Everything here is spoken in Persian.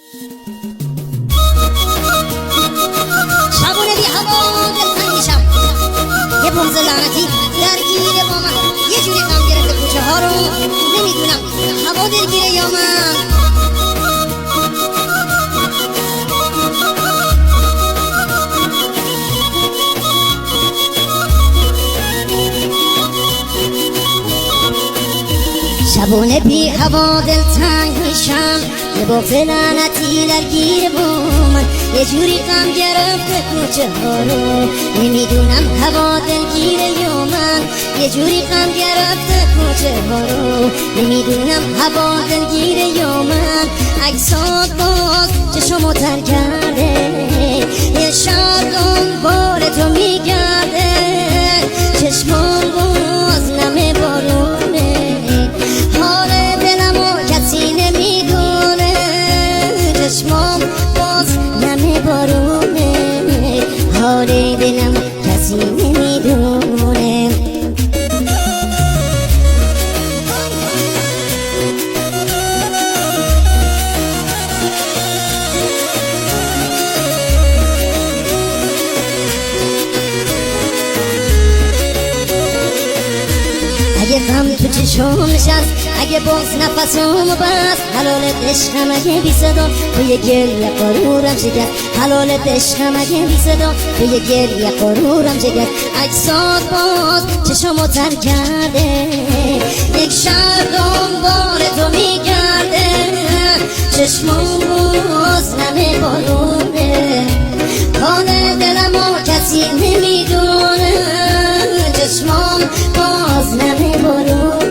شبونه بی هوا دلتنگشم یه بغض لعنتی درگیره با من یه جوری غم گرفته کوچه ها رو نمیدونم هوا دلگیره یا من شبونه بی هوا دلتنگ میشم یه بغض لعنتی درگیر با من یه جوری غم گرفته کوچه ها رو نمیدونم هوا دلگیره یا من یه جوری غم گرفته کوچه ها رو نمیدونم هوا دلگیره یا من عکسات باز چشمو تر کرده یه شب دنبال تو میگرده چشمام باز نم بارونه حال دلمو کسی نمیدونه چشمام باز نم بارونه حال دلمو کسی نمیدونه اگه غم تو چشم نشست اگه بغض نفسم بست حلالت عشقم اگه بی صدا توی گریه قرورم شکست حلالت عشقم اگه بی صدا توی گریه قرورم شکست عکسات باز چشمو تر کرده یک شب دنبال تو میگرده چشمم باز نمه بارونه حال دلمو کسی نمیدونه چشمام باز نمه بارونه